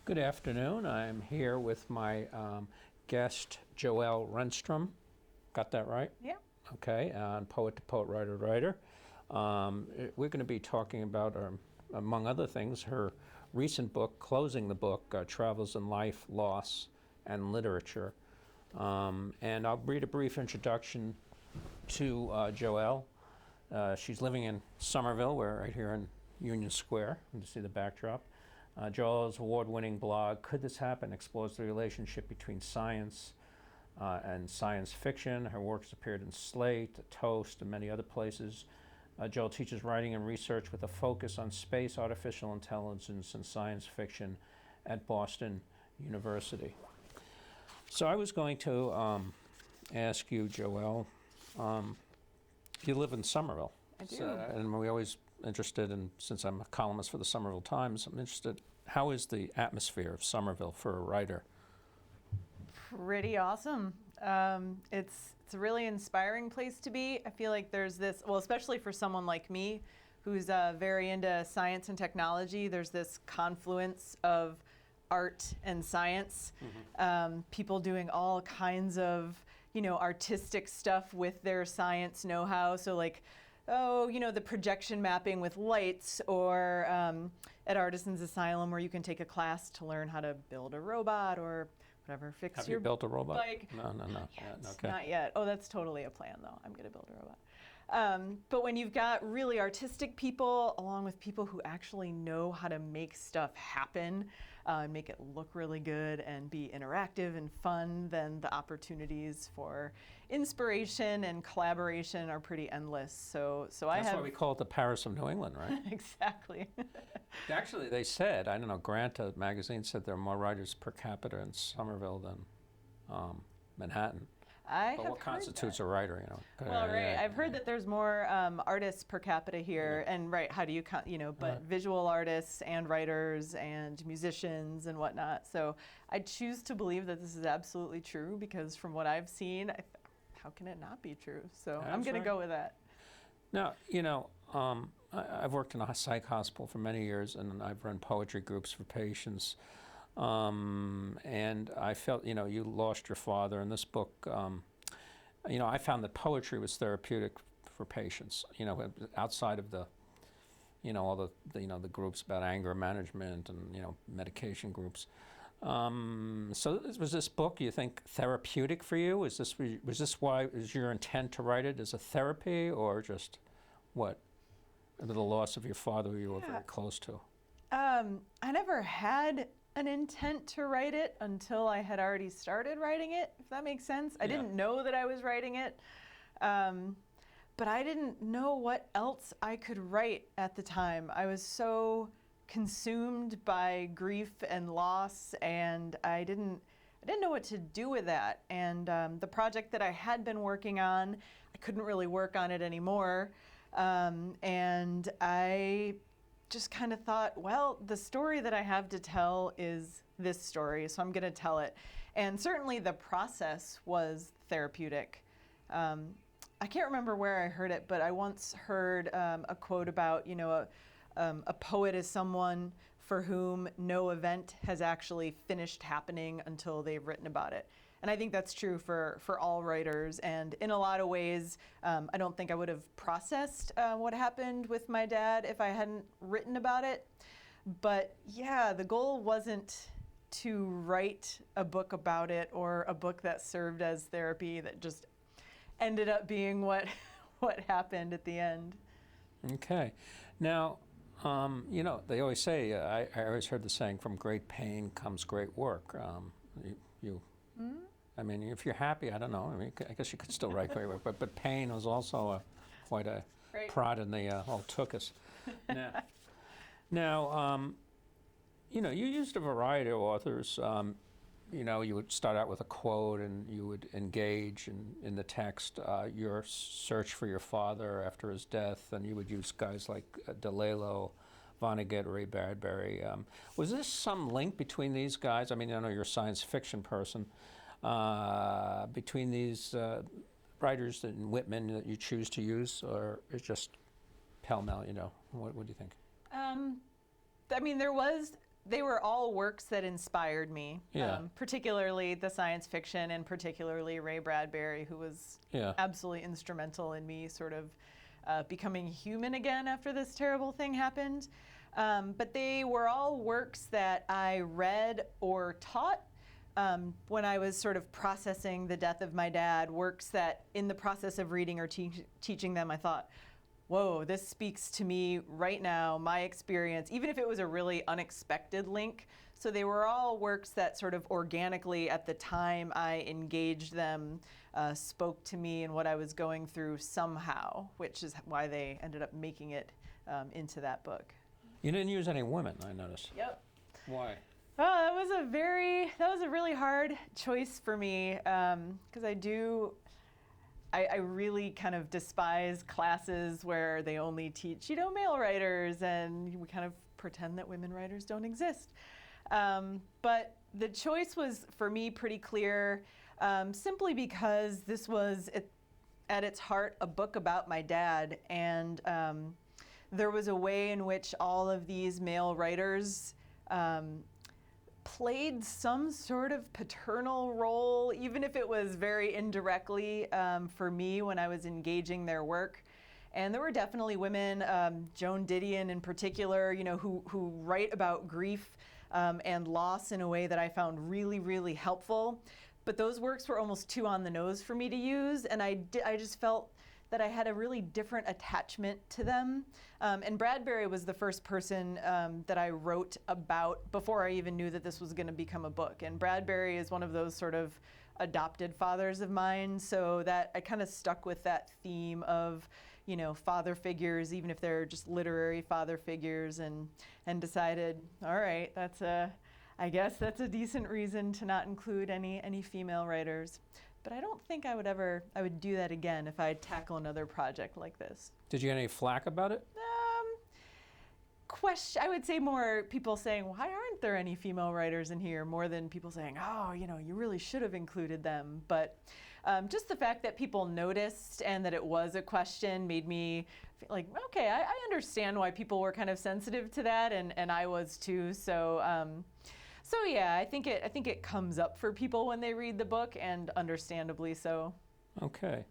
Good afternoon. I'm here with my guest, Joelle Renstrom. Got that right? Yeah. Okay, poet to poet, writer to writer. We're going to be talking about, among other things, her recent book, closing the book, Travels in Life, Loss, and Literature. And I'll read a brief introduction to Joelle. She's living in Somerville. We're right here in Union Square. You can see the backdrop. Joelle's award-winning blog, Could This Happen?, explores the relationship between science and science fiction. Her works appeared in Slate, Toast, and many other places. Joelle teaches writing and research with a focus on space, artificial intelligence, and science fiction at Boston University. So I was going to ask you, Joelle, you live in Somerville. I do. And we always interested in, since I'm a columnist for the Somerville Times, I'm interested, how is the atmosphere of Somerville for a writer? Pretty awesome. It's a really inspiring place to be. I feel like there's this, well, especially for someone like me, who's very into science and technology, there's this confluence of art and science. Mm-hmm. People doing all kinds of, artistic stuff with their science know-how. So like, the projection mapping with lights, or at Artisans Asylum, where you can take a class to learn how to build a robot or whatever, fix Have your you built a robot? bike. No. Not yet. Yeah, okay. Not yet. Oh, that's totally a plan, though. I'm going to build a robot. But when you've got really artistic people, along with people who actually know how to make stuff happen, and make it look really good and be interactive and fun, then the opportunities for inspiration and collaboration are pretty endless. So That's why we call it the Paris of New England, right? Exactly. Actually, they said, I don't know, Granta magazine said there are more writers per capita in Somerville than Manhattan. But what constitutes a writer, Well, right. I've heard that there's more artists per capita here, and right, how do you count, but visual artists and writers and musicians and whatnot. So I choose to believe that this is absolutely true, because from what I've seen, how can it not be true? So I'm going to go with that. Now, I've worked in a psych hospital for many years, and I've run poetry groups for patients. And I felt, you lost your father in this book. I found that poetry was therapeutic for patients, outside of the, all the groups about anger management and, medication groups. So was this book, you think, therapeutic for you? Was this why, was your intent to write it as a therapy, or just what? The loss of your father, who you were very close to? I never had an intent to write it until I had already started writing it, if that makes sense. I didn't know that I was writing it, but I didn't know what else I could write at the time. I was so consumed by grief and loss, and I didn't know what to do with that. And the project that I had been working on, I couldn't really work on it anymore, and I just kind of thought, well, the story that I have to tell is this story, so I'm going to tell it. And certainly the process was therapeutic. I can't remember where I heard it, but I once heard a quote about, a poet is someone for whom no event has actually finished happening until they've written about it. And I think that's true for all writers. And in a lot of ways, I don't think I would have processed what happened with my dad if I hadn't written about it. But yeah, the goal wasn't to write a book about it, or a book that served as therapy that just ended up being what happened at the end. Okay. Now, they always say, I always heard the saying, from great pain comes great work. I mean, if you're happy, I don't know. I mean, I guess you could still write great work, but pain was also quite a prod in the old tuchus. Now, you used a variety of authors. You would start out with a quote, and you would engage in the text your search for your father after his death, and you would use guys like DeLillo, Vonnegut, Ray Bradbury. Was there some link between these guys? I mean, I know you're a science fiction person. Between these writers and Whitman that you choose to use, or it's just pell-mell, What do you think? I mean, there was they were all works that inspired me, Yeah. particularly the science fiction and particularly Ray Bradbury, who was Yeah. absolutely instrumental in me sort of becoming human again after this terrible thing happened. But they were all works that I read or taught when I was sort of processing the death of my dad, works that in the process of reading or teaching them, I thought, whoa, this speaks to me right now, my experience, even if it was a really unexpected link. So they were all works that sort of organically at the time I engaged them spoke to me and what I was going through somehow, which is why they ended up making it into that book. You didn't use any women, I noticed. Yep. Why? Oh, that was a really hard choice for me because I really kind of despise classes where they only teach, male writers, and we kind of pretend that women writers don't exist. But the choice was, for me, pretty clear, simply because this was, at its heart, a book about my dad, and there was a way in which all of these male writers played some sort of paternal role, even if it was very indirectly for me when I was engaging their work. And there were definitely women, Joan Didion in particular, who write about grief and loss in a way that I found really, really helpful. But those works were almost too on the nose for me to use, and I just felt that I had a really different attachment to them. And Bradbury was the first person that I wrote about before I even knew that this was going to become a book. And Bradbury is one of those sort of adopted fathers of mine, so that I kind of stuck with that theme of, father figures, even if they're just literary father figures, and decided, all right, I guess that's a decent reason to not include any female writers. But I don't think I would do that again if I'd tackle another project like this. Did you get any flack about it? I would say more people saying, why aren't there any female writers in here, more than people saying, oh, you really should have included them. But just the fact that people noticed and that it was a question made me feel like, okay, I understand why people were kind of sensitive to that, and I was too. So yeah, I think it comes up for people when they read the book, and understandably so. Okay.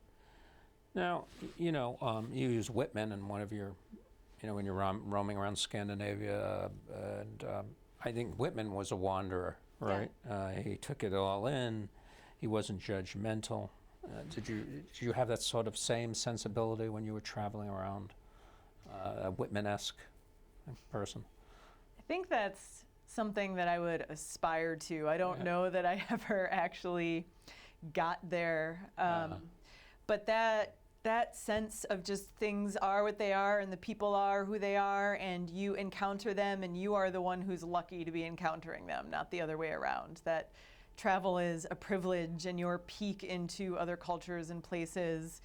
Now, you use Whitman in one of your, when you're roaming around Scandinavia, and I think Whitman was a wanderer, right? Yeah. He took it all in. He wasn't judgmental. Did you have that sort of same sensibility when you were traveling around, a Whitman-esque person? I think that's something that I would aspire to. I don't know that I ever actually got there, but that sense of just things are what they are and the people are who they are, and you encounter them and you are the one who's lucky to be encountering them, not the other way around. That travel is a privilege, and your peek into other cultures and places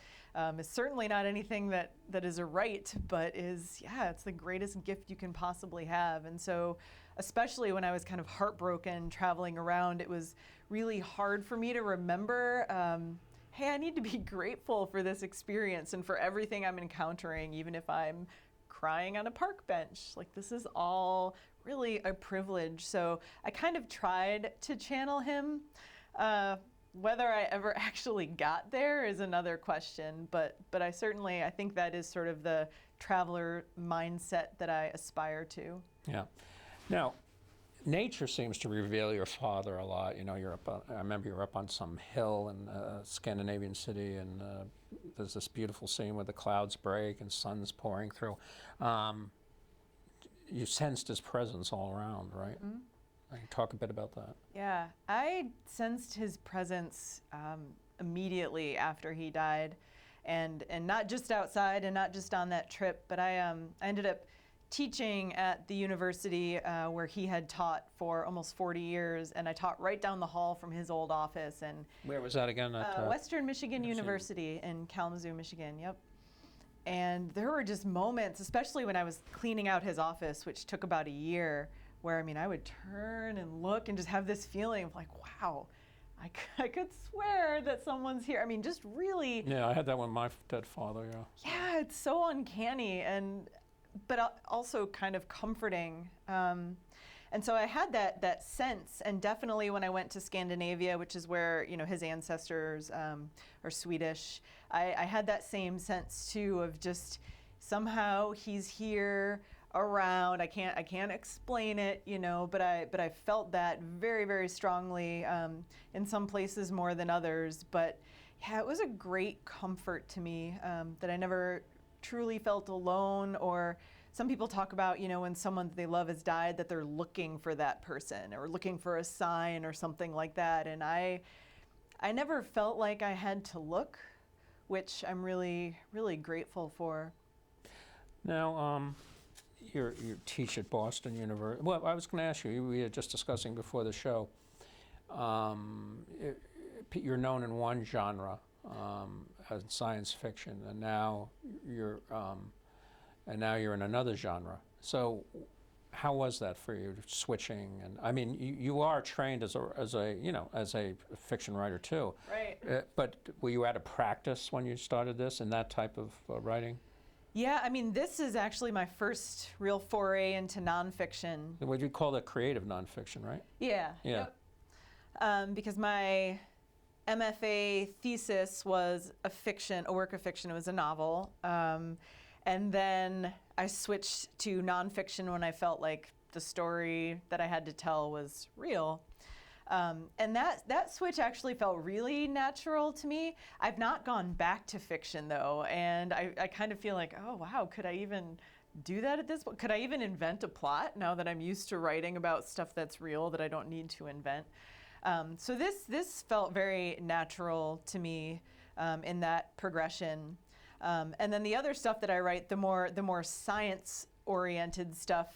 is certainly not anything that is a right, but it's the greatest gift you can possibly have. And so, especially when I was kind of heartbroken traveling around, it was really hard for me to remember, hey, I need to be grateful for this experience and for everything I'm encountering, even if I'm crying on a park bench. Like, this is all really a privilege. So I kind of tried to channel him. Whether I ever actually got there is another question, but I think that is sort of the traveler mindset that I aspire to. Yeah. Now, nature seems to reveal your father a lot. I remember you're up on some hill in a Scandinavian city, and there's this beautiful scene where the clouds break and sun's pouring through. You sensed his presence all around, right? Mm-hmm. I can talk a bit about that. Yeah, I sensed his presence immediately after he died, and not just outside and not just on that trip, but I ended up teaching at the university where he had taught for almost 40 years, and I taught right down the hall from his old office. And where was that again? At Western Michigan University in Kalamazoo, Michigan. Yep. And there were just moments, especially when I was cleaning out his office, which took about a year, where I would turn and look and just have this feeling of like, wow, I could swear that someone's here. Just really. Yeah, I had that with my dead father. Yeah. Yeah, it's so uncanny, but also kind of comforting. And And so I had that sense, and definitely when I went to Scandinavia, which is where, you know, his ancestors are Swedish, I had that same sense too of just somehow he's here around. I can't explain it, you know, but I felt that very, very strongly, in some places more than others. But yeah, it was a great comfort to me, that I never truly felt alone. Or some people talk about, you know, when someone that they love has died, that they're looking for that person or looking for a sign or something like that. And I never felt like I had to look, which I'm really, really grateful for. Now, you teach at Boston University. Well, I was going to ask you, we were just discussing before the show, you're known in one genre, as science fiction, and now you're in another genre. So how was that for you, switching? And I mean, you are trained as a fiction writer too. Right. But were you out of practice when you started this in that type of writing? Yeah, I mean, this is actually my first real foray into nonfiction. What do you call that? Creative nonfiction, right? Yeah. Yeah. Yep. Because my MFA thesis was a work of fiction. It was a novel. And then I switched to nonfiction when I felt like the story that I had to tell was real. And that switch actually felt really natural to me. I've not gone back to fiction though, and I kind of feel like, oh wow, could I even do that at this point? Could I even invent a plot now that I'm used to writing about stuff that's real that I don't need to invent? So this felt very natural to me, in that progression. And then the other stuff that I write, the more science-oriented stuff,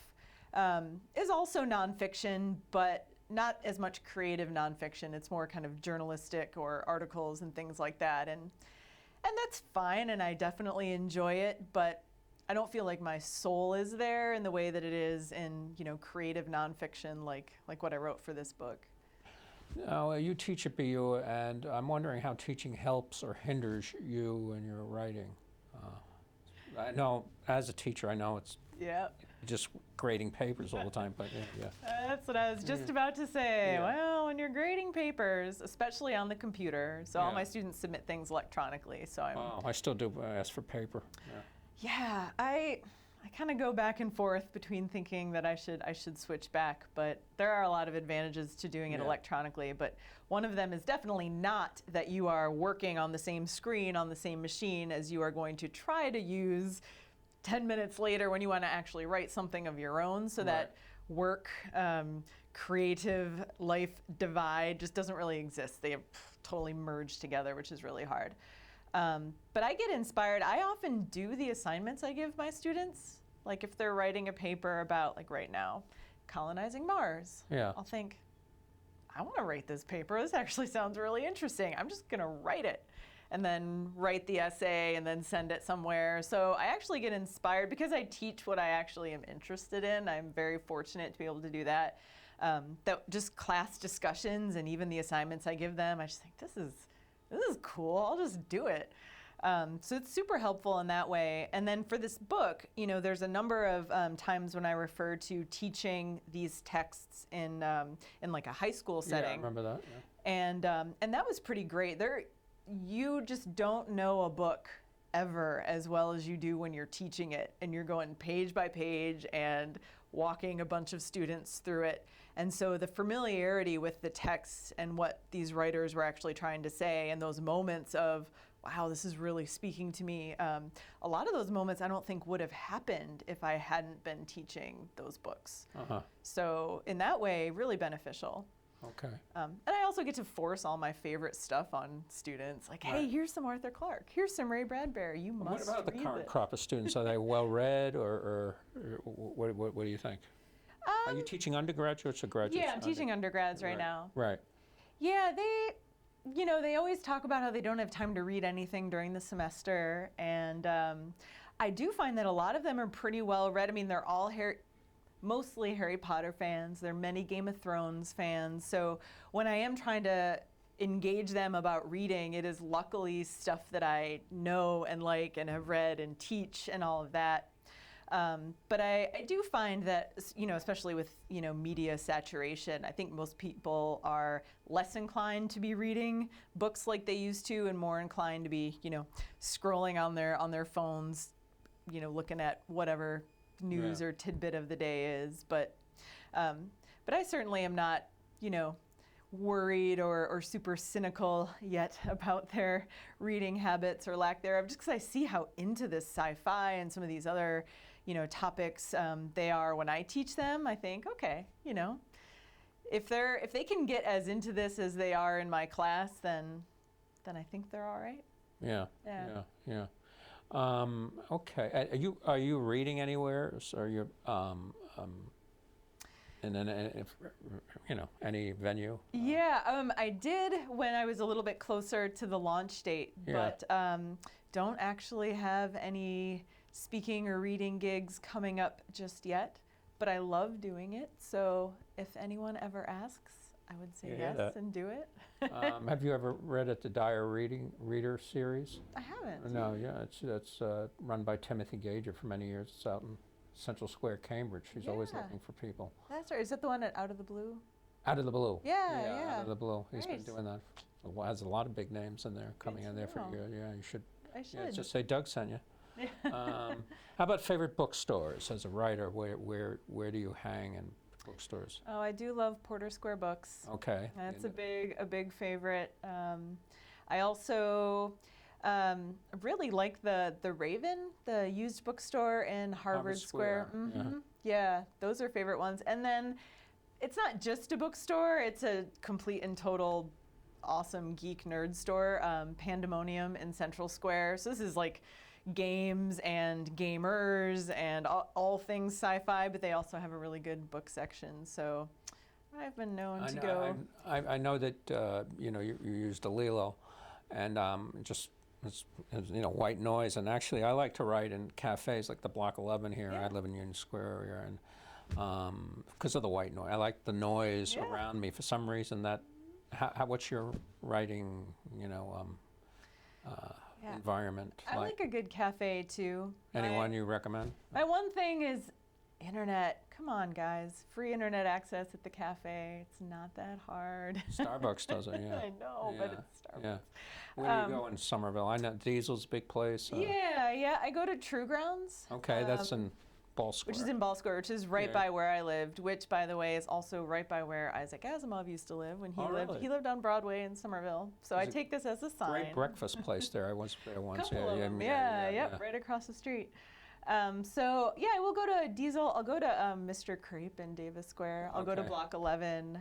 is also nonfiction, but not as much creative nonfiction. It's more kind of journalistic or articles and things like that. And that's fine, and I definitely enjoy it, but I don't feel like my soul is there in the way that it is in, you know, creative nonfiction like what I wrote for this book. Now, you teach at BU, and I'm wondering how teaching helps or hinders you in your writing. I know, as a teacher, I know it's just grading papers all the time, but yeah. That's what I was just about to say. Yeah. Well, when you're grading papers, especially on the computer, so all my students submit things electronically, so I still do ask for paper. Yeah, I kind of go back and forth between thinking that I should switch back, but there are a lot of advantages to doing it electronically. But one of them is definitely not that you are working on the same screen on the same machine as you are going to try to use 10 minutes later when you want to actually write something of your own. So that work, creative life divide just doesn't really exist. They have totally merged together, which is really hard. But I get inspired. I often do the assignments I give my students. Like if they're writing a paper about, like right now, colonizing Mars. I'll think, I want to write this paper. This actually sounds really interesting. I'm just going to write it. And then write the essay and then send it somewhere. So I actually get inspired because I teach what I actually am interested in. I'm very fortunate to be able to do that. That just class discussions and even the assignments I give them, I just think this is cool. I'll just do it. So it's super helpful in that way. And then for this book, you know, there's a number of times when I refer to teaching these texts in like a high school setting. Yeah, I remember that. Yeah. And that was pretty great. You just don't know a book ever as well as you do when you're teaching it, and you're going page by page and walking a bunch of students through it. And so the familiarity with the text and what these writers were actually trying to say, and those moments of, wow, this is really speaking to me. A lot of those moments I don't think would have happened if I hadn't been teaching those books. So in that way, really beneficial. Okay. And I also get to force all my favorite stuff on students. Like, hey, here's some Arthur Clarke. Here's some Ray Bradbury. You must read it. What about the current crop of students? Are they well-read, or what do you think? Are you teaching undergraduates or graduates? Yeah, I'm teaching undergrads right now. Right. Yeah, they always talk about how they don't have time to read anything during the semester. And I do find that a lot of them are pretty well-read. I mean, they're all mostly Harry Potter fans. They're many Game of Thrones fans. So when I am trying to engage them about reading, it is luckily stuff that I know and like and have read and teach and all of that. But I do find that, especially with, media saturation, I think most people are less inclined to be reading books like they used to and more inclined to be, scrolling on their phones, looking at whatever news or tidbit of the day is. But I certainly am not, worried or super cynical yet about their reading habits or lack thereof, just because I see how into this sci-fi and some of these other, topics they are when I teach them. I think, okay, if they can get as into this as they are in my class, then I think they're all right. Yeah. Okay. Are you reading anywhere? So are you and then if any venue? Yeah, I did when I was a little bit closer to the launch date, but don't actually have any speaking or reading gigs coming up just yet. But I love doing it, so if anyone ever asks, I would say yes and do it. Have you ever read at the Dyer Reader series? I haven't. No, it's run by Timothy Gager for many years. It's out in Central Square, Cambridge. He's always looking for people. That's right. Is that the one at Out of the Blue? Out of the Blue. Yeah. Out of the Blue. He's been doing that. Has a lot of big names in there coming in there for you. Yeah, you should. I should. Yeah, just say Doug sent you. How about favorite bookstores as a writer? Where do you hang in bookstores? Oh, I do love Porter Square Books. Okay. That's a big favorite. I also really like the Raven, the used bookstore in Harvard Square. Mm-hmm. Yeah, those are favorite ones. And then it's not just a bookstore; it's a complete and total awesome geek nerd store, Pandemonium in Central Square. So this is like games and gamers and all things sci-fi, but they also have a really good book section. So I've been known to go. I know that you used a Lilo, and just it's white noise. And actually, I like to write in cafes like the Block 11 here. I live in Union Square area, and because of the white noise, I like the noise around me. For some reason, that what's your writing environment I like a good cafe too. Anyone you recommend? My one thing is internet. Come on, guys. Free internet access at the cafe. It's not that hard. Starbucks does it, yeah. I know, but it's Starbucks. Yeah. Where do you go in Somerville? I know Diesel's a big place. Yeah. I go to True Grounds. Okay, that's in Ball Square. Which is in Ball Square, which is right by where I lived, which, by the way, is also right by where Isaac Asimov used to live when he lived. Really? He lived on Broadway in Somerville. So I take this as a sign. Great breakfast place there. I was there once. Couple of them. Right across the street. I will go to Diesel. I'll go to Mr. Crepe in Davis Square. I'll go to Block 11.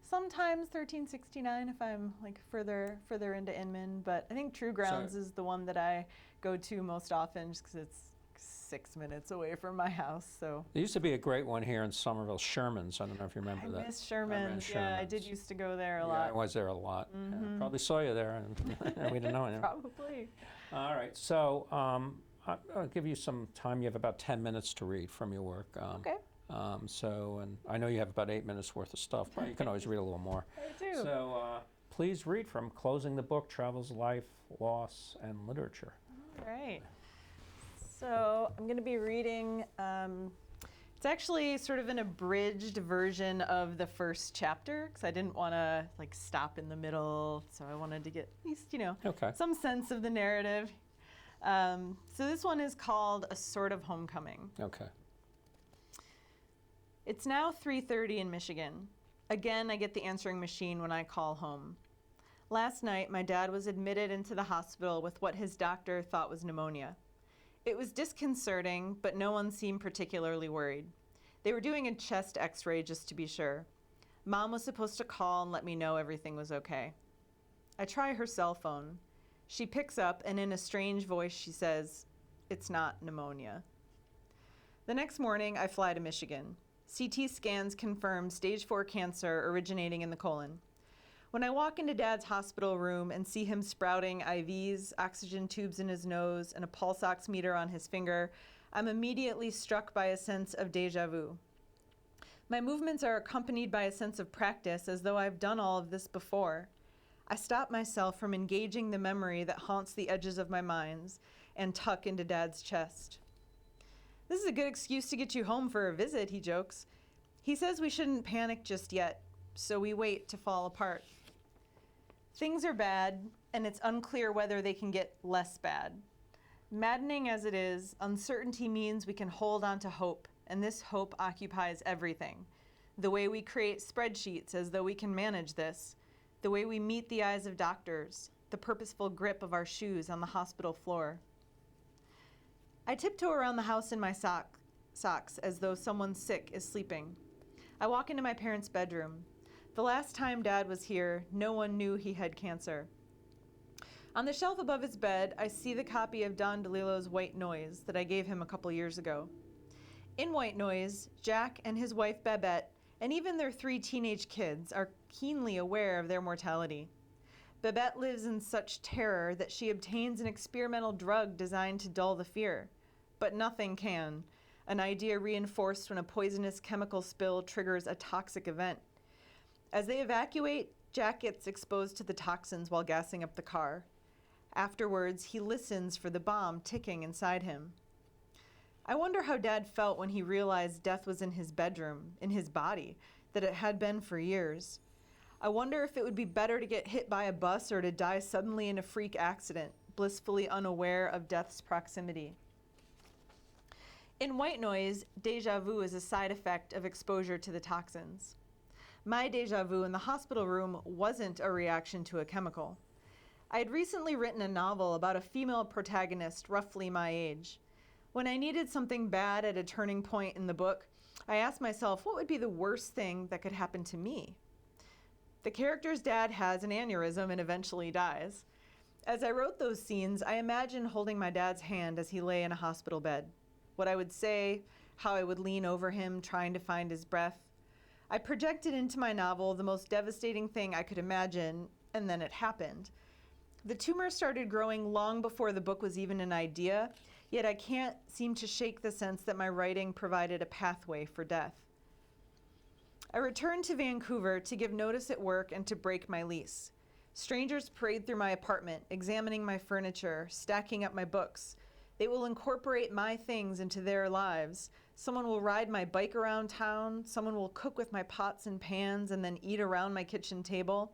Sometimes 1369 if I'm like further into Inman. But I think True Grounds is the one that I go to most often, just because it's 6 minutes away from my house. So there used to be a great one here in Somerville, Sherman's. I don't know if you remember that. I miss Sherman's. Yeah, I did used to go there a lot. I was there a lot. Mm-hmm. Yeah, probably saw you there, and we didn't know it. Probably. All right, so I'll give you some time. You have about 10 minutes to read from your work. Okay. And I know you have about 8 minutes worth of stuff, but you can always read a little more. I do. So please read from Closing the Book, Travels, Life, Loss, and Literature. All right. So I'm going to be reading, it's actually sort of an abridged version of the first chapter, because I didn't want to like stop in the middle, so I wanted to get at least, some sense of the narrative. So this one is called A Sort of Homecoming. Okay. It's now 3:30 in Michigan. Again, I get the answering machine when I call home. Last night, my dad was admitted into the hospital with what his doctor thought was pneumonia. It was disconcerting, but no one seemed particularly worried. They were doing a chest x-ray just to be sure. Mom was supposed to call and let me know everything was okay. I try her cell phone. She picks up, and in a strange voice she says, "It's not pneumonia." The next morning, I fly to Michigan. CT scans confirm stage 4 cancer originating in the colon. When I walk into Dad's hospital room and see him sprouting IVs, oxygen tubes in his nose, and a pulse oximeter on his finger, I'm immediately struck by a sense of déjà vu. My movements are accompanied by a sense of practice, as though I've done all of this before. I stop myself from engaging the memory that haunts the edges of my minds and tuck into Dad's chest. This is a good excuse to get you home for a visit, he jokes. He says we shouldn't panic just yet, so we wait to fall apart. Things are bad, and it's unclear whether they can get less bad. Maddening as it is, uncertainty means we can hold on to hope, and this hope occupies everything. The way we create spreadsheets as though we can manage this, the way we meet the eyes of doctors, the purposeful grip of our shoes on the hospital floor. I tiptoe around the house in my socks as though someone sick is sleeping. I walk into my parents' bedroom. The last time Dad was here, no one knew he had cancer. On the shelf above his bed, I see the copy of Don DeLillo's White Noise that I gave him a couple years ago. In White Noise, Jack and his wife Babette, and even their 3 teenage kids, are keenly aware of their mortality. Babette lives in such terror that she obtains an experimental drug designed to dull the fear. But nothing can. An idea reinforced when a poisonous chemical spill triggers a toxic event. As they evacuate, Jack gets exposed to the toxins while gassing up the car. Afterwards, he listens for the bomb ticking inside him. I wonder how Dad felt when he realized death was in his bedroom, in his body, that it had been for years. I wonder if it would be better to get hit by a bus or to die suddenly in a freak accident, blissfully unaware of death's proximity. In White Noise, déjà vu is a side effect of exposure to the toxins. My déjà vu in the hospital room wasn't a reaction to a chemical. I had recently written a novel about a female protagonist roughly my age. When I needed something bad at a turning point in the book, I asked myself what would be the worst thing that could happen to me. The character's dad has an aneurysm and eventually dies. As I wrote those scenes, I imagined holding my dad's hand as he lay in a hospital bed. What I would say, how I would lean over him trying to find his breath. I projected into my novel the most devastating thing I could imagine, and then it happened. The tumor started growing long before the book was even an idea, yet I can't seem to shake the sense that my writing provided a pathway for death. I returned to Vancouver to give notice at work and to break my lease. Strangers parade through my apartment, examining my furniture, stacking up my books. They will incorporate my things into their lives. Someone will ride my bike around town. Someone will cook with my pots and pans and then eat around my kitchen table.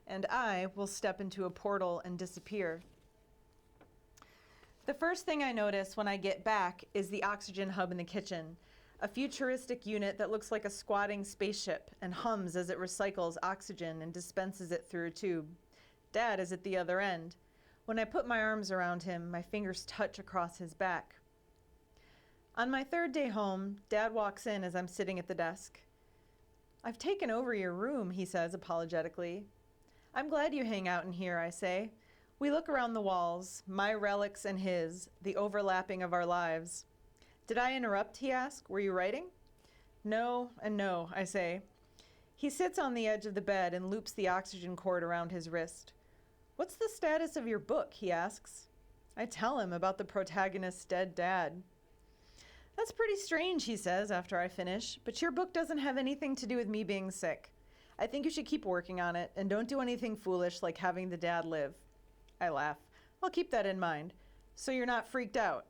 And I will step into a portal and disappear. The first thing I notice when I get back is the oxygen hub in the kitchen, a futuristic unit that looks like a squatting spaceship and hums as it recycles oxygen and dispenses it through a tube. Dad is at the other end. When I put my arms around him, my fingers touch across his back. On my 3rd day home, Dad walks in as I'm sitting at the desk. "I've taken over your room," he says apologetically. "I'm glad you hang out in here," I say. We look around the walls, my relics and his, the overlapping of our lives. "Did I interrupt?" he asks. "Were you writing?" "No and no," I say. He sits on the edge of the bed and loops the oxygen cord around his wrist. "What's the status of your book?" he asks. I tell him about the protagonist's dead dad. "That's pretty strange," he says after I finish, "but your book doesn't have anything to do with me being sick. I think you should keep working on it and don't do anything foolish like having the dad live." I laugh. "I'll keep that in mind. So you're not freaked out?"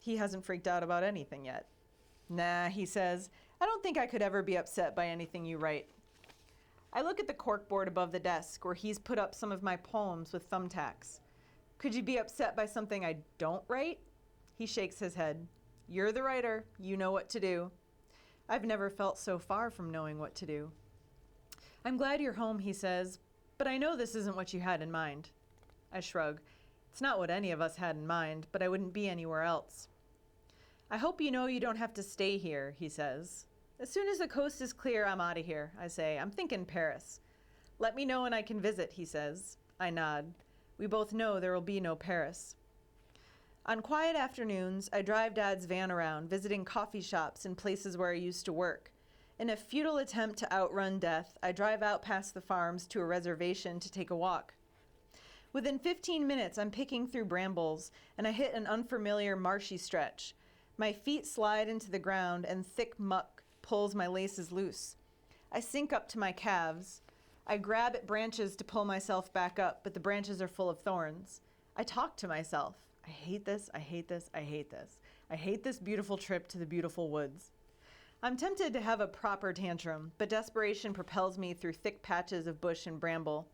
He hasn't freaked out about anything yet. "Nah," he says. "I don't think I could ever be upset by anything you write." I look at the corkboard above the desk where he's put up some of my poems with thumbtacks. "Could you be upset by something I don't write?" He shakes his head. "You're the writer. You know what to do." I've never felt so far from knowing what to do. "I'm glad you're home," he says, "but I know this isn't what you had in mind." I shrug. It's not what any of us had in mind, but I wouldn't be anywhere else. "I hope you know you don't have to stay here," he says. "As soon as the coast is clear, I'm out of here," I say. "I'm thinking Paris." "Let me know when I can visit," he says. I nod. We both know there will be no Paris. On quiet afternoons, I drive Dad's van around, visiting coffee shops and places where I used to work. In a futile attempt to outrun death, I drive out past the farms to a reservation to take a walk. Within 15 minutes, I'm picking through brambles, and I hit an unfamiliar marshy stretch. My feet slide into the ground, and thick muck pulls my laces loose. I sink up to my calves. I grab at branches to pull myself back up, but the branches are full of thorns. I talk to myself. I hate this, I hate this, I hate this. I hate this beautiful trip to the beautiful woods. I'm tempted to have a proper tantrum, but desperation propels me through thick patches of bush and bramble.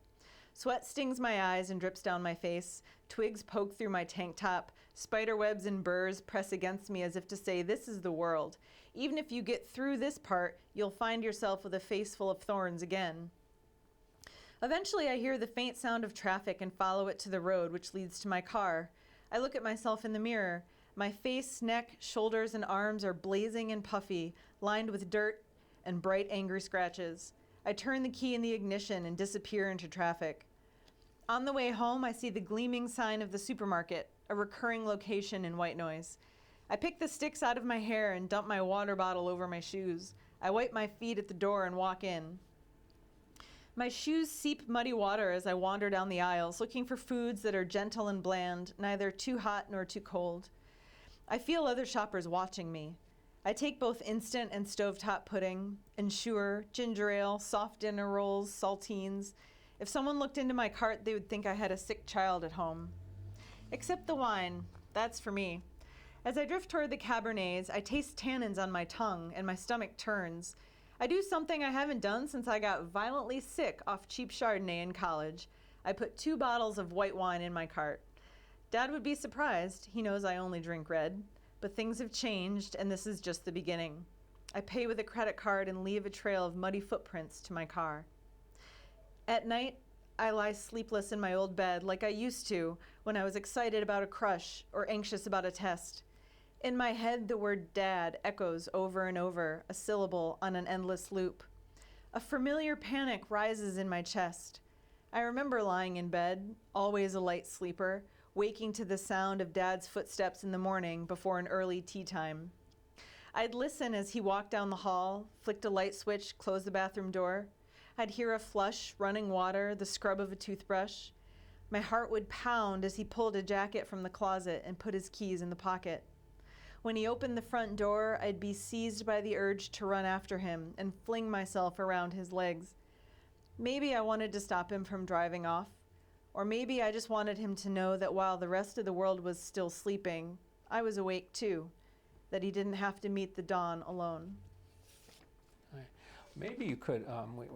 Sweat stings my eyes and drips down my face. Twigs poke through my tank top. Spider webs and burrs press against me as if to say, this is the world. Even if you get through this part, you'll find yourself with a face full of thorns again. Eventually, I hear the faint sound of traffic and follow it to the road, which leads to my car. I look at myself in the mirror. My face, neck, shoulders, and arms are blazing and puffy, lined with dirt and bright, angry scratches. I turn the key in the ignition and disappear into traffic. On the way home, I see the gleaming sign of the supermarket, a recurring location in white noise. I pick the sticks out of my hair and dump my water bottle over my shoes. I wipe my feet at the door and walk in. My shoes seep muddy water as I wander down the aisles, looking for foods that are gentle and bland, neither too hot nor too cold. I feel other shoppers watching me. I take both instant and stovetop pudding, Ensure, ginger ale, soft dinner rolls, saltines. If someone looked into my cart, they would think I had a sick child at home. Except the wine. That's for me. As I drift toward the Cabernets, I taste tannins on my tongue and my stomach turns. I do something I haven't done since I got violently sick off cheap Chardonnay in college. I put 2 bottles of white wine in my cart. Dad would be surprised. He knows I only drink red. But things have changed, and this is just the beginning. I pay with a credit card and leave a trail of muddy footprints to my car. At night, I lie sleepless in my old bed like I used to when I was excited about a crush or anxious about a test. In my head, the word dad echoes over and over, a syllable on an endless loop. A familiar panic rises in my chest. I remember lying in bed, always a light sleeper, waking to the sound of Dad's footsteps in the morning before an early tea time. I'd listen as he walked down the hall, flicked a light switch, closed the bathroom door. I'd hear a flush, running water, the scrub of a toothbrush. My heart would pound as he pulled a jacket from the closet and put his keys in the pocket. When he opened the front door, I'd be seized by the urge to run after him and fling myself around his legs. Maybe I wanted to stop him from driving off. Or maybe I just wanted him to know that while the rest of the world was still sleeping, I was awake too, that he didn't have to meet the dawn alone. Maybe you could,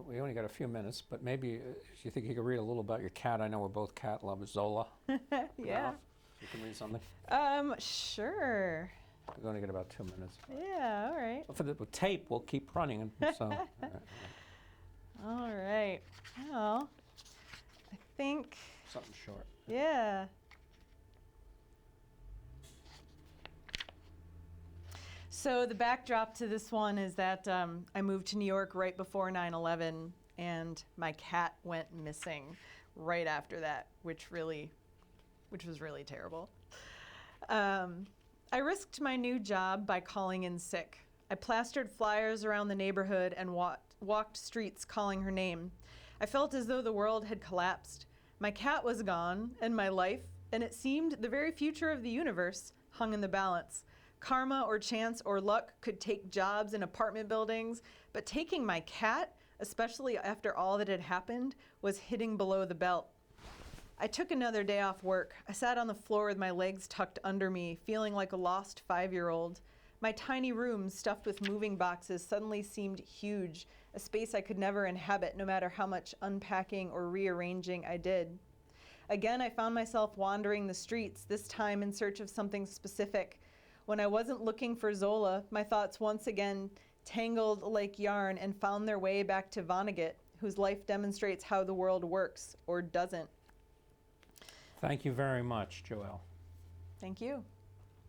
we only got a few minutes, but maybe you think you could read a little about your cat. I know we're both cat lovers. Zola. Yeah. You can read something? Sure. We've only got about 2 minutes. Yeah, all right. For the tape, we'll keep running. And so, All right. Well, I think, something short. yeah. So the backdrop to this one is that I moved to New York right before 9/11, and my cat went missing right after that, which was really terrible. I risked my new job by calling in sick. I plastered flyers around the neighborhood and walked streets calling her name. I felt as though the world had collapsed. My cat was gone, and my life, and it seemed the very future of the universe, hung in the balance. Karma or chance or luck could take jobs in apartment buildings, but taking my cat, especially after all that had happened, was hitting below the belt. I took another day off work. I sat on the floor with my legs tucked under me, feeling like a lost 5-year-old. My tiny room, stuffed with moving boxes, suddenly seemed huge, a space I could never inhabit no matter how much unpacking or rearranging I did. Again, I found myself wandering the streets, this time in search of something specific. When I wasn't looking for Zola, my thoughts once again tangled like yarn and found their way back to Vonnegut, whose life demonstrates how the world works or doesn't. Thank you very much, Joelle. Thank you.